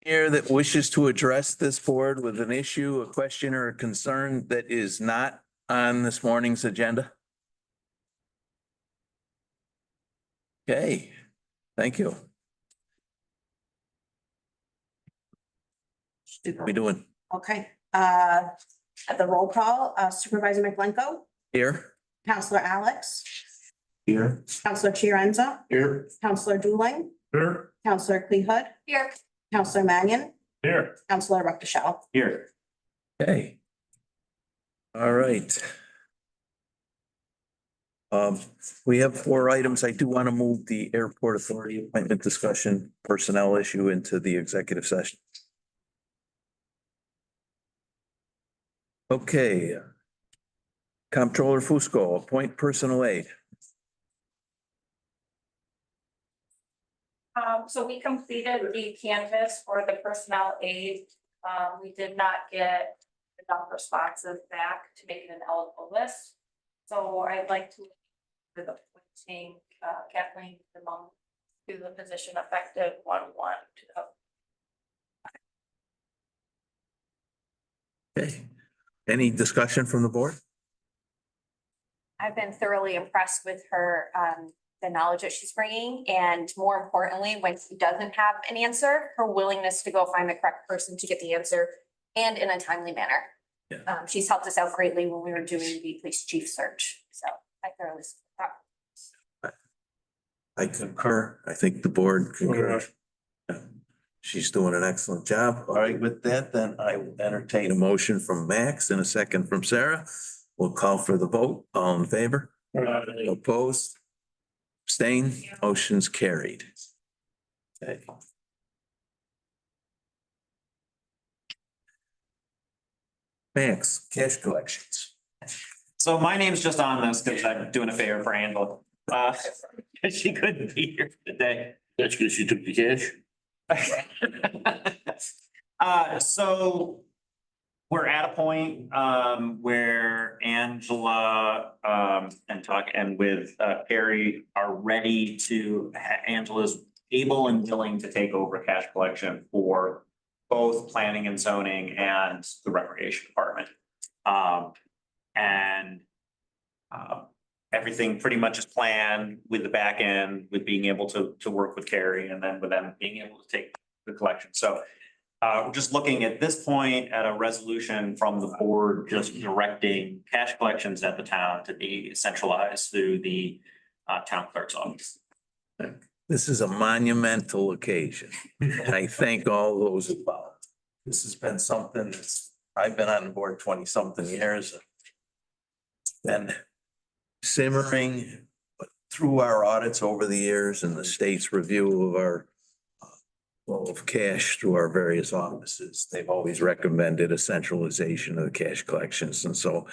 here that wishes to address this board with an issue, a question, or a concern that is not on this morning's agenda? Okay, thank you. What are we doing Okay, at the roll call, Supervisor McGlinko, here? Counselor Alex, Here. Counselor Chiarenza, Here. Counselor Dooling, Here. Counselor Clehood. Here. Counselor Mannion, Here. Counselor Ruckdeschell. Here. Okay. All right. We have 4 items. I do want to move the airport authority appointment discussion personnel issue into the executive session. Okay. Comptroller Fusco, appoint personal aide. So we completed the canvas for the personnel aid. We did not get enough responses back to make it an eligible list. So I'd like to, with appointing Kathleen Demong to the position effective 1/1. Okay. Any discussion from the board? I've been thoroughly impressed with her, the knowledge that she's bringing, and more importantly, when she doesn't have an answer, her willingness to go find the correct person to get the answer and in a timely manner. Yeah. She's helped us out greatly when we were doing the police chief search, so I thoroughly support that. I concur. I think the board concurs. Yeah. She's doing an excellent job. All right, with that, then I will entertain a motion from Max and a second from Sarah. We'll call for the vote. All in favor? Opposed? Abstain? Motion's carried. Okay. Max, cash collections. So my name's just on this because I'm doing a favor for Angela. She couldn't be here today. That's because she took the cash. So we're at a point where Angela and with Carrie are ready to, Angela's able and willing to take over cash collection for both planning and zoning and the recreation department. Everything pretty much is planned with the back end, with being able to work with Carrie and then with them being able to take the collection. So we're just looking at this point at a resolution from the board, just directing cash collections at the town to be centralized through the town clerk's office. This is a monumental occasion. And I thank all those involved. This has been something that's, I've been on the board 20-something years. It's been simmering, but through our audits over the years and the state's review of our flow of cash through our various offices, they've always recommended a centralization of the cash collections. And so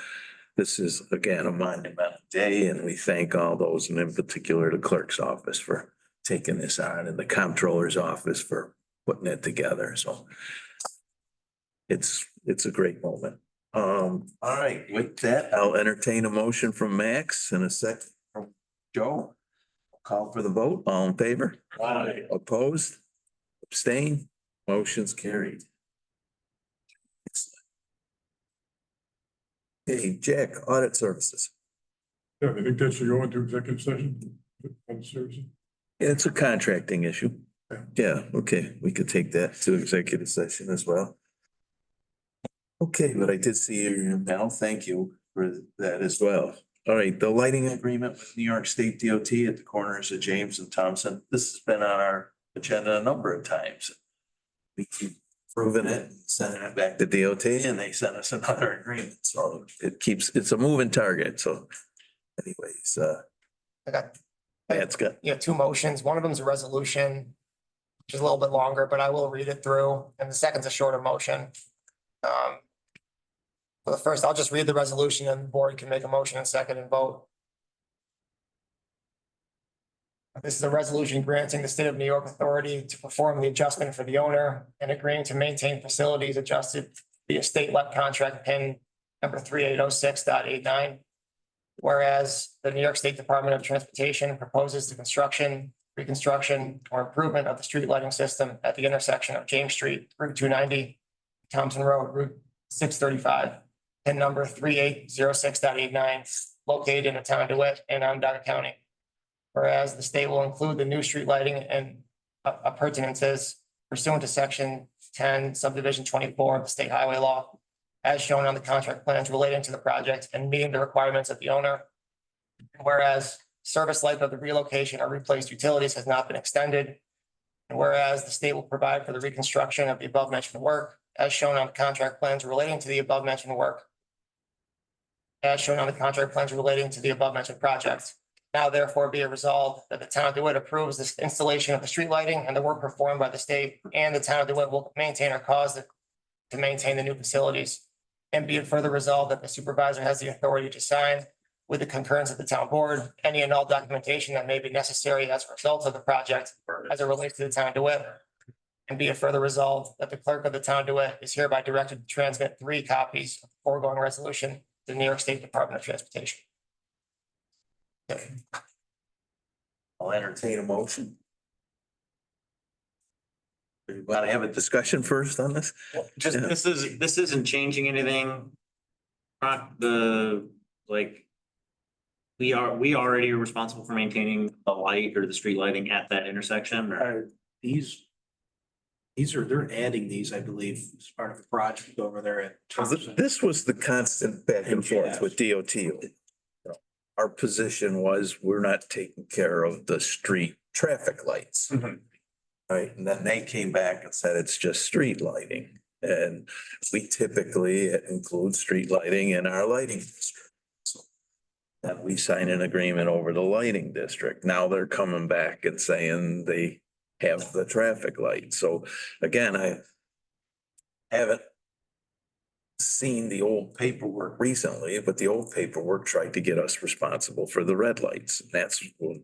this is, again, a monumental day, and we thank all those, and in particular, the clerk's office for taking this on and the comptroller's office for putting it together. So it's a great moment. All right, with that, I'll entertain a motion from Max and a second from Joe. Call for the vote. All in favor? Aye. Opposed? Abstain? Motion's carried. Hey, Jack, audit services. Yeah, I think that should go into executive session. Services. It's a contracting issue. Yeah. Yeah, okay, we could take that to executive session as well. Okay, but I did see your email. Thank you for that as well. All right, the lighting agreement with New York State DOT at the corners of James and Thompson. This has been on our agenda a number of times. We keep proving it, sending it back to DOT, and they sent us another agreement. So it's a moving target. So anyways, I got, that's good. you know, 2 motions. One of them is a resolution, which is a little bit longer, but I will read it through. And the second's a shorter motion. For the first, I'll just read the resolution and the board can make a motion and second and vote. This is a resolution granting the state of New York authority to perform the adjustment for the owner and agreeing to maintain facilities adjusted via state-led contract pin number 3806.89. Whereas the New York State Department of Transportation proposes the construction reconstruction, or improvement of the street lighting system at the intersection of James Street, Route 290, Thompson Road, Route 635, pin number 3806.89, located in the town of DeWitt and Onondaga County. Whereas the state will include the new street lighting and appurtenances pursuant to section 10 subdivision 24 of the state highway law, as shown on the contract plans relating to the project and meeting the requirements of the owner. Whereas service life of the relocation or replaced utilities has not been extended. And whereas the state will provide for the reconstruction of the above mentioned work, as shown on the contract plans relating to the above mentioned work. As shown on the contract plans relating to the above mentioned project. Now therefore be it resolved that the town of DeWitt approves this installation of the street lighting and the work performed by the state, and the town of DeWitt will maintain or cause to maintain the new facilities. And be it further resolved that the supervisor has the authority to sign, with the concurrence of the town board, any and all documentation that may be necessary as a result of the project as it relates to the town of DeWitt. And be it further resolved that the clerk of the town of DeWitt is hereby directed to transmit 3 copies of the foregoing resolution to the New York State Department of Transportation. I'll entertain a motion. You want to have a discussion first on this? Just, Yeah. this isn't changing anything. Not the, like. We already are responsible for maintaining the light or the street lighting at that intersection, or? These are, they're adding these, I believe, as part of the project over there at Thompson. This was the constant back and forth with DOT. Our position was, we're not taking care of the street traffic lights. Mhm. Right, and then they came back and said it's just street lighting. And we typically include street lighting in our lighting district. So that we sign an agreement over the lighting district. Now they're coming back and saying they have the traffic light. So again, I haven't seen the old paperwork recently, but the old paperwork tried to get us responsible for the red lights. And that's what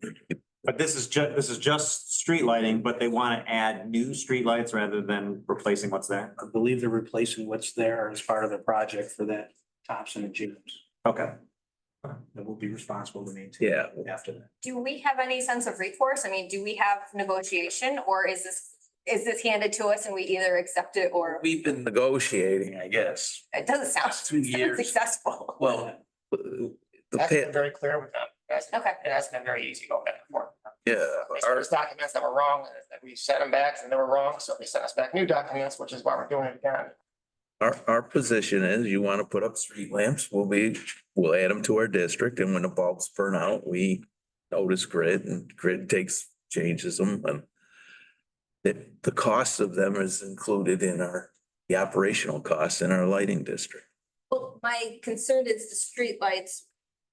But this is just street lighting, but they want to add new street lights rather than replacing what's there. I believe they're replacing what's there as part of the project for that Thompson and James. Okay. That will be responsible to maintain. Yeah. After that. Do we have any sense of recourse? I mean, do we have negotiation, or is this handed to us and we either accept it or we've been negotiating, I guess. it doesn't sound 2 years. successful? Well, the That's been pit, very clear with them. Okay. It hasn't been very easy going back and forth. yeah, They sent our, us documents that were wrong, and we sent them back and they were wrong, so they sent us back new documents, which is why we're doing it again. our position is you want to put up street lamps, we'll add them to our district, and when the bulbs burn out, we notice grid, and grid changes them, and the cost of them is included in the operational costs in our lighting district. Well, my concern is the streetlights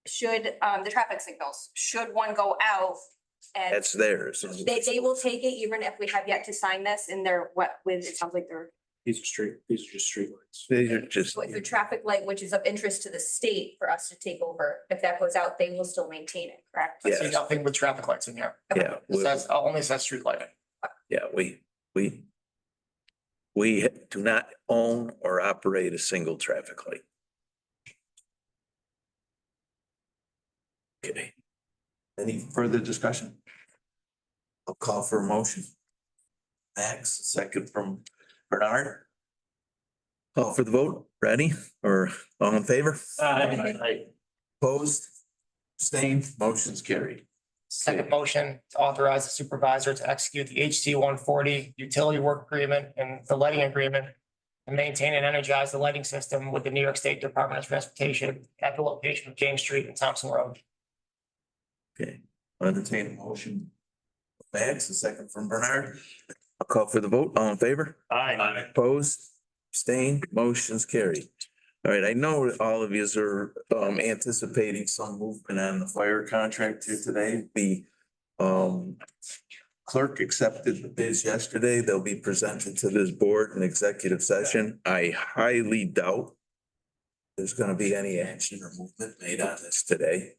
should, the traffic signals, should one go out and That's theirs. they will take it even if we have yet to sign this and they're what with, it sounds like they're, These are just street lights. They are just, so if the traffic light, which is of interest to the state for us to take over, if that goes out, they will still maintain it, correct? I see Yes. nothing with traffic lights in here. yeah, It says, only says street lighting. yeah, we do not own or operate a single traffic light. Okay. Any further discussion? I'll call for a motion. Max, second from Bernard. Call for the vote. Ready? Or all in favor? Opposed? Abstained? Motion's carried. Second motion to authorize the supervisor to execute the HC 140 utility work agreement and the lighting agreement and maintain and energize the lighting system with the New York State Department of Transportation at the location of James Street and Thompson Road. Okay, I'll entertain a motion. Max, a second from Bernard. I'll call for the vote. All in favor? Aye. Opposed? Abstained? Motion's carried. All right, I know that all of you are anticipating some movement on the fire contract here today. The clerk accepted the bids yesterday. They'll be presented to this board in executive session. I highly doubt there's gonna be any action or movement made on this today.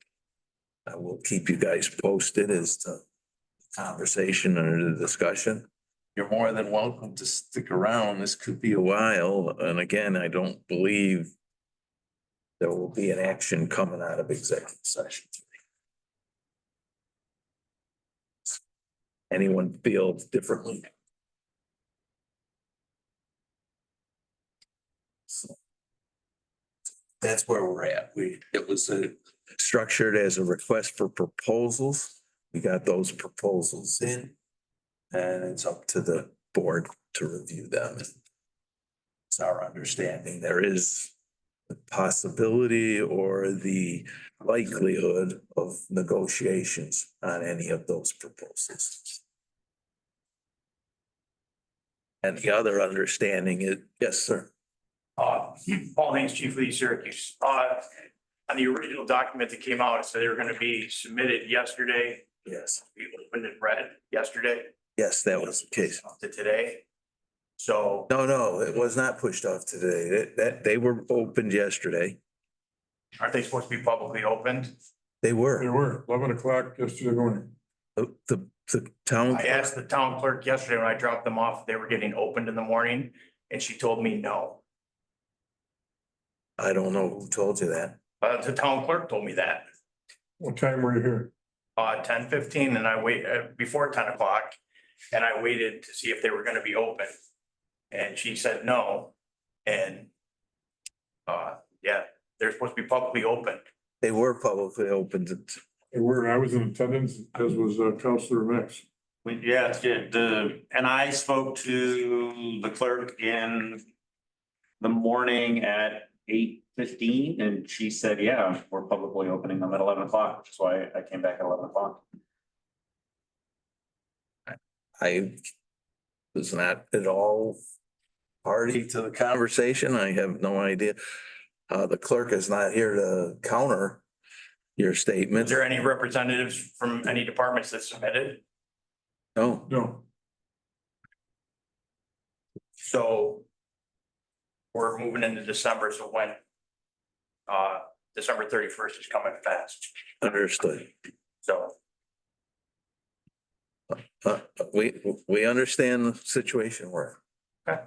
I will keep you guys posted as to conversation or the discussion. You're more than welcome to stick around. This could be a while. And again, I don't believe there will be an action coming out of executive session. anyone feel differently? So that's where we're at. It was structured as a request for proposals. We got those proposals in. And it's up to the board to review them. It's our understanding there is the possibility or the likelihood of negotiations on any of those proposals. And the other understanding is, yes, sir. Paul Haynes, Chief of Police Syracuse. On the original document that came out, it said they were gonna be submitted yesterday, Yes, be opened and read yesterday yes, that was the case. to today. So No, it was not pushed off today. That they were opened yesterday. aren't they supposed to be publicly opened? They They were. were 11 o'clock yesterday morning. The town. I asked the town clerk yesterday when I dropped them off, if they were getting opened in the morning, and she told me no. I don't know who told you that. The town clerk told me that, What time were you here? 10:15, and I before 10 o'clock, and I waited to see if they were gonna be open. And she said no, and yeah, they're supposed to be publicly open. They were publicly opened. They were, I was in attendance, as was Counselor Mix. And I spoke to the clerk in the morning at 8:15, and she said, yeah, we're publicly opening them at 11 o'clock, which is why I came back at 11 o'clock. I was not at all party to the conversation. I have no idea. The clerk is not here to counter your Is statement. there any representatives from any departments that submitted? No, No, So we're moving into December, so when December 31st is coming fast, understood. so. We understand the situation we're in. Okay.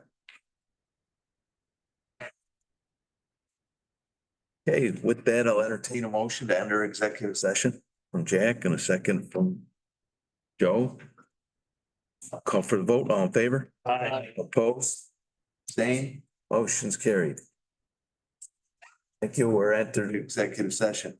Okay, with that, I'll entertain a motion to enter executive session from Jack and a second from Joe. I'll call for the vote. All in favor? Opposed? Abstained? Motion's carried. Thank you. We're entered executive session.